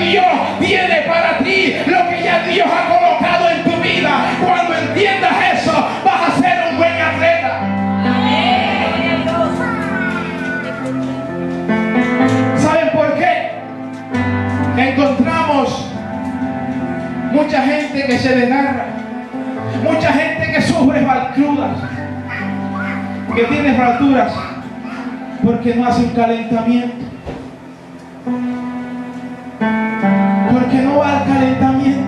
Dios tiene para ti, lo que ya Dios ha colocado en tu vida. Cuando entiendas eso, vas a ser un buen atleta. ¿Saben por qué? Encontramos mucha gente que se desgarra, mucha gente que sufre fracturas, que tiene fracturas porque no hace un calentamiento, porque no va al calentamiento,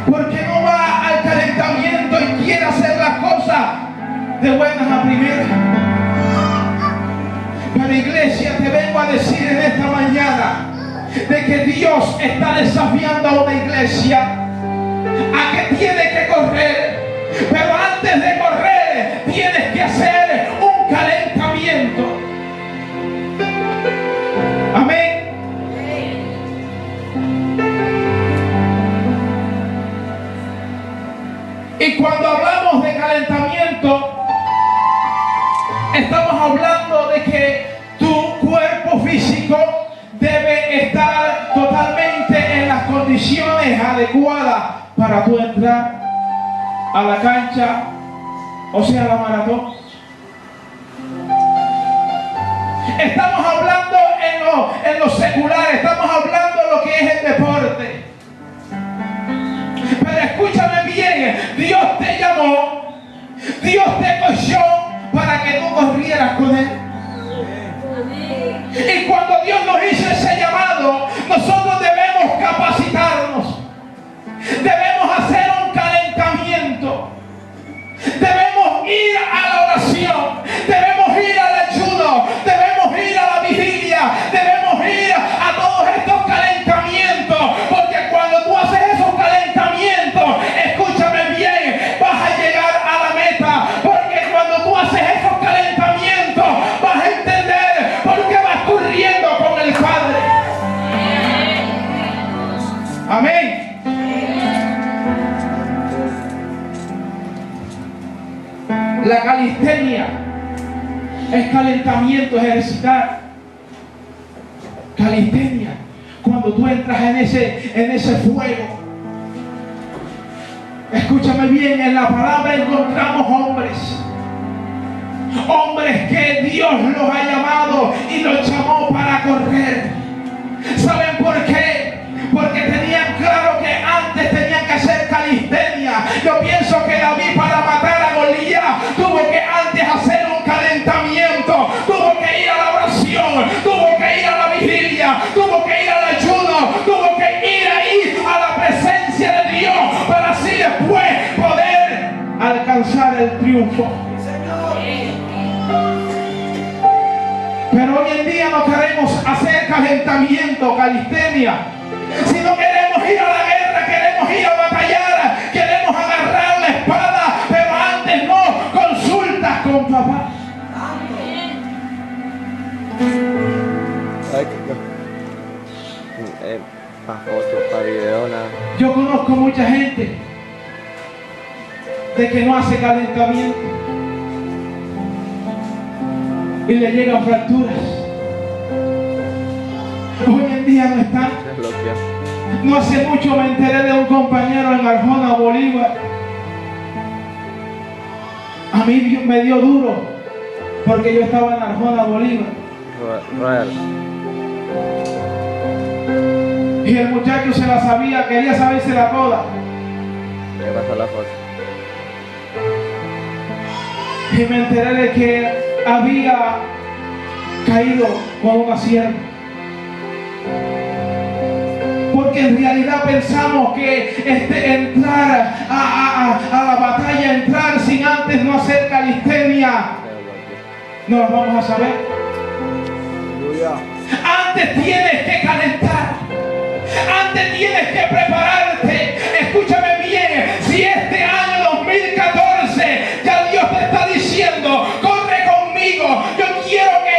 porque no va al calentamiento y quiere hacer las cosas de buenas a primeras. Pero iglesia, te vengo a decir en esta mañana de que Dios está desafiando a una iglesia a que tiene que correr, pero antes de correr tienes que hacer un calentamiento. Amén. Y cuando hablamos de calentamiento, estamos hablando de que tu cuerpo físico debe estar totalmente en las condiciones adecuadas para tú entrar a la cancha, o sea, a la maratón. Estamos hablando en lo secular, estamos hablando de lo que es el deporte. Pero escúchame bien, Dios te llamó, Dios te cogió para que tú corrieras con Él. Y cuando Dios nos hizo ese llamado, nosotros debemos capacitarnos, debemos hacer un calentamiento, debemos ir a la oración, debemos ir al ayuno, debemos ir a la vigilia, debemos ir a todos estos calentamientos, porque cuando tú haces esos calentamientos, escúchame bien, vas a llegar a la meta, porque cuando tú haces esos calentamientos, vas a entender por qué vas corriendo con el Padre. Amén. La calistenia es calentamiento, ejercitar. Calistenia, cuando tú entras en ese fuego. Escúchame bien, en la palabra encontramos hombres que Dios los ha llamado y los llamó para correr. ¿Saben por qué? Porque tenían claro que antes tenían que hacer calistenia. Yo pienso que David, para matar a Goliat, tuvo que antes hacer un calentamiento, tuvo que ir a la oración, tuvo que ir a la vigilia, tuvo que ir al ayuno, tuvo que ir ahí a la presencia de Dios para así después poder alcanzar el triunfo. Pero hoy en día no queremos hacer calentamiento, calistenia, sino queremos ir a la guerra, queremos ir a batallar, queremos agarrar la espada, pero antes no consultas con papá. Yo conozco mucha gente de que no hace calentamiento y le llegan fracturas. Hoy en día no están. No hace mucho me enteré de un compañero en Arjona, Bolívar. A mí me dio duro porque yo estaba en Arjona, Bolívar. Y el muchacho se la sabía, quería sabérsela toda. ¿Qué pasó la foto? Y me enteré de que había caído con una sierva. Porque en realidad pensamos que entrar a la batalla, entrar sin antes no hacer calistenia, no lo vamos a saber. Antes tienes que calentar, antes tienes que prepararte. Escúchame bien, si este año 2014 ya Dios te está diciendo, corre conmigo, yo quiero que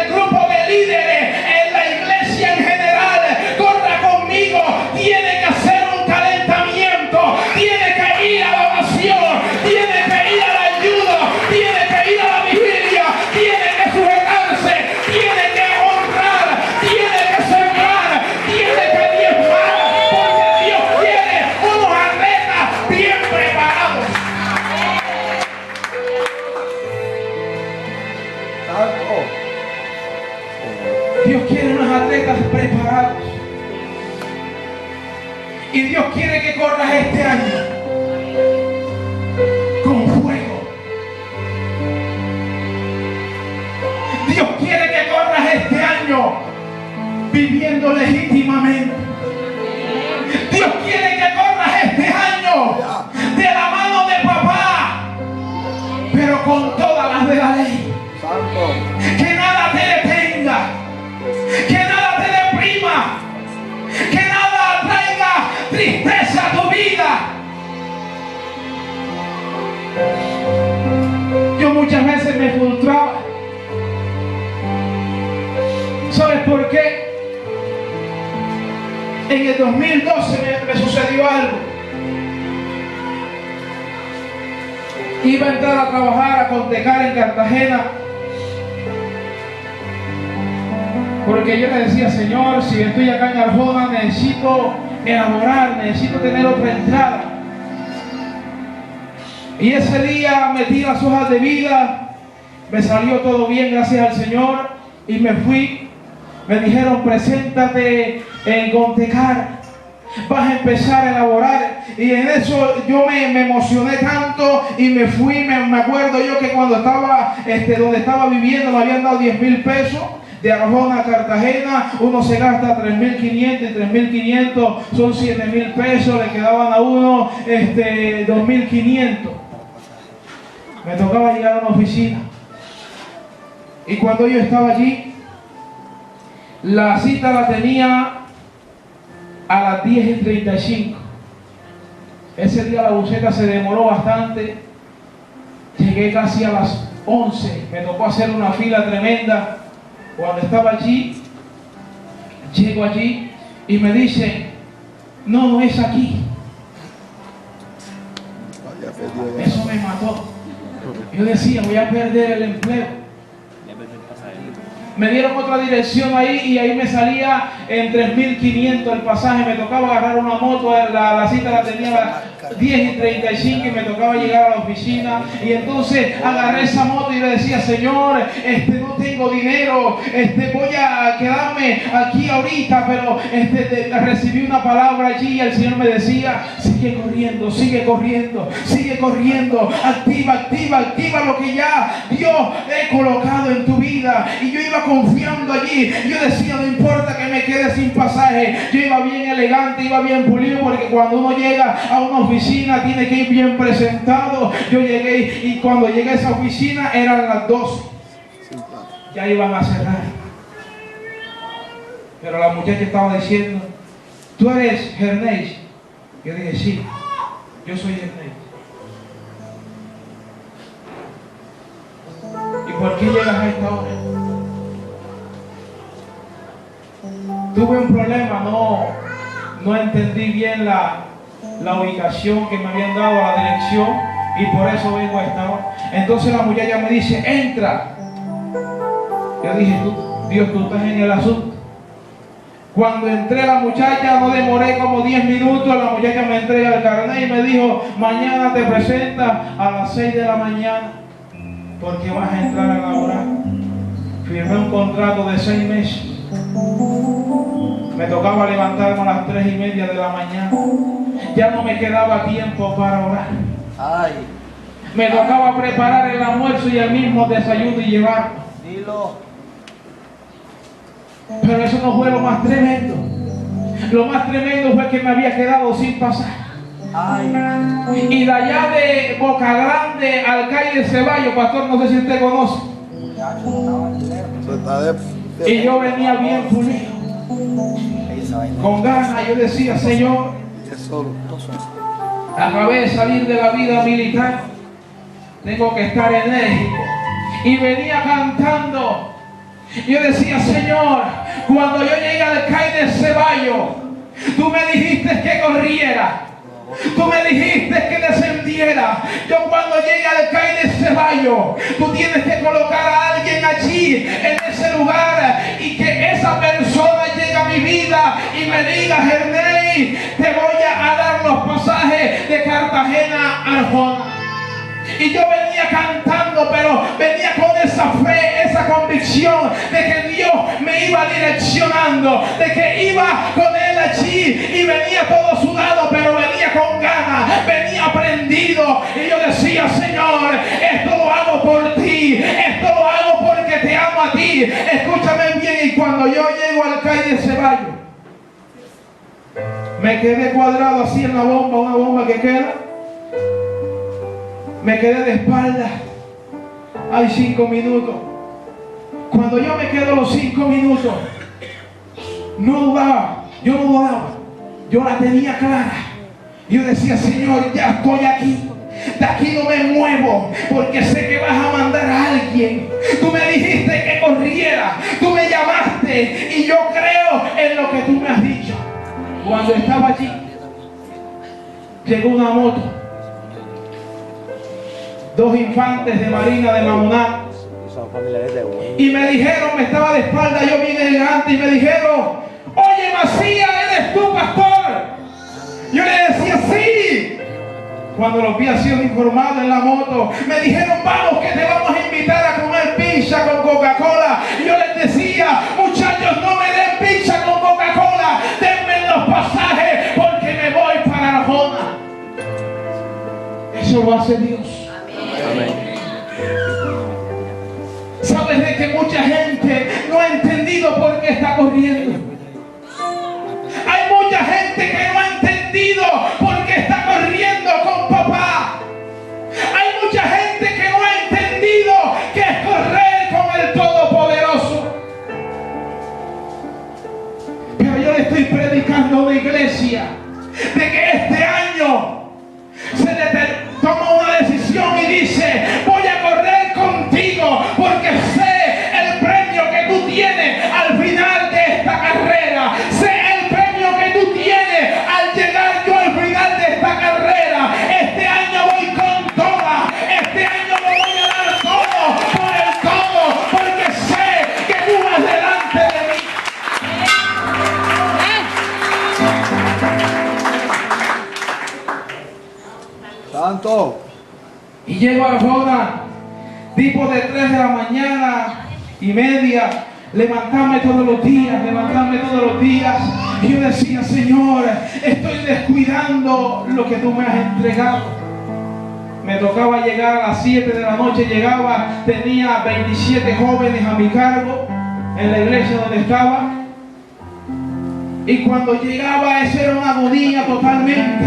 el grupo de líderes en la iglesia en general corra conmigo, tiene que hacer un calentamiento, tiene que ir a la oración, tiene que ir al ayuno, tiene que ir a la vigilia, tiene que sujetarse, tiene que honrar Dios quiere unos atletas preparados. Y Dios quiere que corras este año con fuego. Dios quiere que corras este año viviendo legítimamente. Dios quiere que corras este año de la mano de papá, pero con todas las de la ley. Que nada te detenga, que nada te deprima, que nada traiga tristeza a tu vida. Yo muchas veces me frustraba. ¿Sabes por qué? En el 2012 me sucedió algo. Iba a entrar a trabajar a Contecar en Cartagena, porque yo le decía, Señor, si estoy acá en Arjona, necesito elaborar, necesito tener otra entrada. Y ese día metí las hojas de vida, me salió todo bien, gracias al Señor, y me fui. Me dijeron, preséntate en Contecar, vas a empezar a elaborar. Y en eso yo me emocioné tanto y me fui. Me acuerdo yo que cuando estaba donde estaba viviendo me habían dado 10,000 pesos. De Arjona a Cartagena uno se gasta 3,500 y 3,500 son 7,000 pesos. Le quedaban a uno 2,500. Me tocaba llegar a una oficina. Y cuando yo estaba allí, la cita la tenía a las 10:35. Ese día la buseta se demoró bastante. Llegué casi a las 11. Me tocó hacer una fila tremenda. Cuando estaba allí, llego allí y me dicen, no es aquí. Eso me mató. Yo decía, voy a perder el empleo. Me dieron otra dirección ahí y ahí me salía en 3,500 el pasaje. Me tocaba agarrar una moto, la cita la tenía a las 10:35 y me tocaba llegar a la oficina. Y entonces agarré esa moto y le decía, Señor, no tengo dinero, voy a quedarme aquí ahorita, pero recibí una palabra allí y el Señor me decía, sigue corriendo, sigue corriendo, sigue corriendo, activa lo que ya Dios he colocado en tu vida. Y yo iba confiando allí. Yo decía, no importa que me quede sin pasaje. Yo iba bien elegante, iba bien pulido, porque cuando uno llega a una oficina tiene que ir bien presentado. Yo llegué y cuando llegué a esa oficina eran las 12. Ya iban a cerrar. Pero la muchacha estaba diciendo, ¿tú eres Gerneis? Yo dije, sí, yo soy Gerneis. ¿Y por qué llegas a esta hora? Tuve un problema, no entendí bien la ubicación que me habían dado, la dirección, y por eso vengo a esta hora. Entonces la muchacha me dice, entra. Yo dije, Dios, tú estás en el asunto. Cuando entré, la muchacha, no demoré como 10 minutos, la muchacha me entrega el carnet y me dijo, mañana te presentas a las 6 de la mañana, porque vas a entrar a laborar. Firmé un contrato de 6 meses. Me tocaba levantarme a las 3:30 de la mañana. Ya no me quedaba tiempo para orar. Me tocaba preparar el almuerzo y el mismo desayuno y llevarlo. Pero eso no fue lo más tremendo. Lo más tremendo fue que me había quedado sin pasaje. Y de allá de Boca Grande al calle Ceballos, pastor, no sé si usted conoce. Y yo venía bien pulido, con ganas. Yo decía, Señor, acabé de salir de la vida militar, tengo que estar enérgico. Y venía cantando. Yo decía, Señor, cuando yo llegué al calle de Ceballos, tú me dijiste que corriera. Tú me dijiste que descendiera. Yo cuando llegue al calle de Ceballos, tú tienes que colocar a alguien allí, en ese lugar, y que esa persona llegue a mi vida y me diga, Gerneis, te voy a dar los pasajes de Cartagena a Arjona. Y yo venía cantando, pero venía con esa fe, esa convicción de que Dios me me iba direccionando, de que iba con él allí y venía todo sudado, pero venía con ganas, venía prendido. Y yo decía, Señor, esto lo hago por ti, esto lo hago porque te amo a ti. Escúchame bien, y cuando yo llego al calle Ceballos, me quedé cuadrado así en la bomba, una bomba que queda. Me quedé de espaldas. Hay 5 minutos. Cuando yo me quedo los 5 minutos, no dudaba, yo no dudaba, yo la tenía clara. Yo decía, Señor, ya estoy aquí. De aquí no me muevo, porque sé que vas a mandar a alguien. Tú me dijiste que corriera, tú me llamaste, y yo creo en lo que tú me has dicho. Cuando estaba allí, llegó una moto, 2 infantes de Marina de Mamoná, y me dijeron, me estaba de espalda, yo bien elegante, y me dijeron, oye, Macías, ¿eres tú, pastor? Yo le decía, sí. Cuando los vi así informados en la moto, me dijeron, vamos, que te vamos a invitar a comer pizza con Coca-Cola. Y yo les decía, muchachos, no me den pizza con Coca-Cola, denme los pasajes, porque me voy para Arjona. Eso lo hace Dios. Amén. ¿Sabes de que mucha gente no ha entendido por qué está corriendo? Hay mucha gente que no ha entendido por qué está corriendo con papá. Hay mucha gente que no ha entendido que es correr con el Todopoderoso. Pero yo le estoy predicando a una iglesia de que este año se toma una decisión y dice, voy a correr contigo porque sé el premio que tú tienes al final de esta carrera. Sé el premio que tú tienes al llegar yo al final de esta carrera. Este año voy con toda. Este año me voy a dar todo por el todo, porque sé que tú vas delante de mí. Santo. Y llego a Arjona, tipo de 3 de la mañana y media, levantarme todos los días. Y yo decía, Señor, estoy descuidando lo que tú me has entregado. Me tocaba llegar a las 7 de la noche, tenía 27 jóvenes a mi cargo en la iglesia donde estaba. Y cuando llegaba, eso era una agonía totalmente.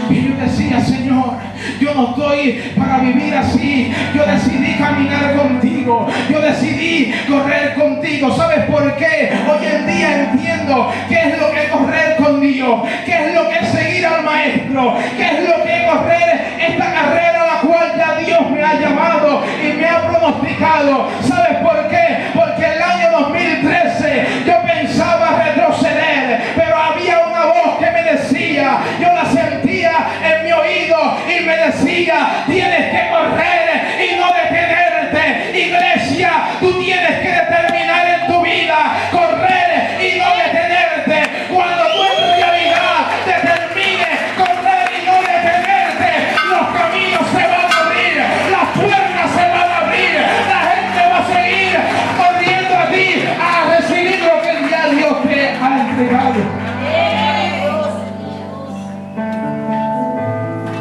Y yo decía, Señor, yo no estoy para vivir así. Yo decidí caminar contigo. Yo decidí correr contigo. ¿Sabes por qué? Hoy en día entiendo qué es lo que es correr con Dios, qué es lo que es seguir al Maestro, qué es lo que es correr esta carrera a la cual ya Dios me ha llamado y me ha pronosticado. ¿Sabes por qué? Porque el año 2013 yo pensaba retroceder, pero había una voz que me decía, yo la sentía en mi oído y me decía, tienes que correr y no detenerte. Iglesia, tú tienes que determinar en tu vida correr y no detenerte. Cuando tú en realidad determines correr y no detenerte, los caminos se van a abrir, las puertas se van a abrir, la gente va a seguir corriendo a ti a recibir lo que ya Dios te ha entregado.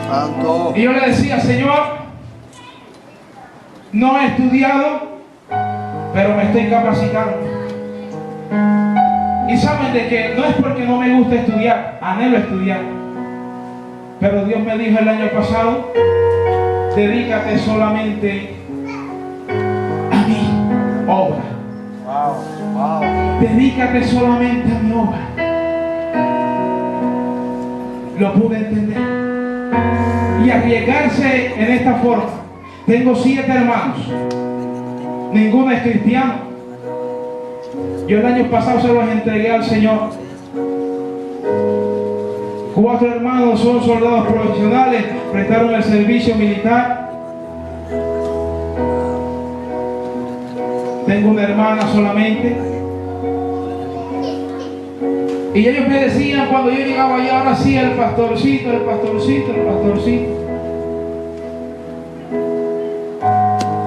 Santo. Y yo le decía, Señor, no he estudiado, pero me estoy capacitando. Y saben de que no es porque no me gusta estudiar, anhelo estudiar. Pero Dios me dijo el año pasado, dedícate solamente a mi obra. Dedícate solamente a mi obra. Lo pude entender. Y arriesgarse en esta forma. Tengo 7 hermanos, ninguno es cristiano. Yo el año pasado se los entregué al Señor. 4 hermanos son soldados profesionales, prestaron el servicio militar. Tengo una hermana solamente. Y ellos me decían cuando yo llegaba allá, ahora sí, el pastorcito.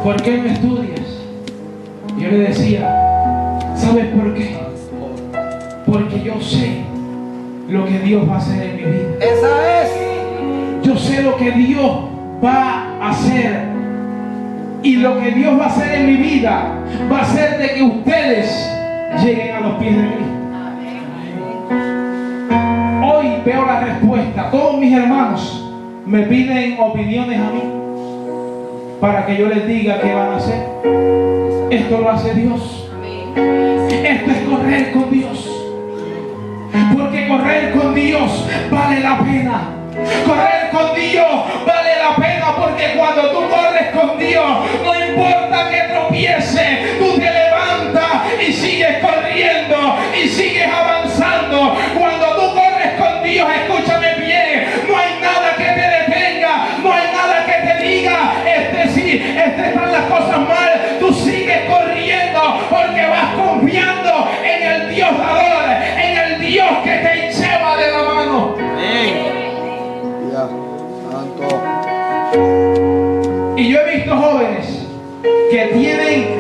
¿Por qué no estudias? Y yo le decía, ¿Sabes por qué? Porque yo sé lo que Dios va a hacer en mi vida. Esa es. Yo sé lo que Dios va a hacer. Y lo que Dios va a hacer en mi vida va a ser de que ustedes lleguen a los pies de Cristo. Hoy veo la respuesta. Todos mis hermanos me piden opiniones a mí para que yo les diga qué van a hacer. Esto lo hace Dios. Esto es correr con Dios. Porque correr con Dios vale la pena. Correr con Dios vale la pena, porque cuando tú corres con Dios, no importa que tropiece, tú te levantas y sigues corriendo y sigues avanzando. Cuando tú corres con Dios, escúchame bien, no hay nada que te detenga, no hay nada que te diga, están las cosas mal, tú sigues corriendo porque vas confiando en el Dios dador, en el Dios que te lleva de la mano. Santo. Y yo he visto jóvenes que tienen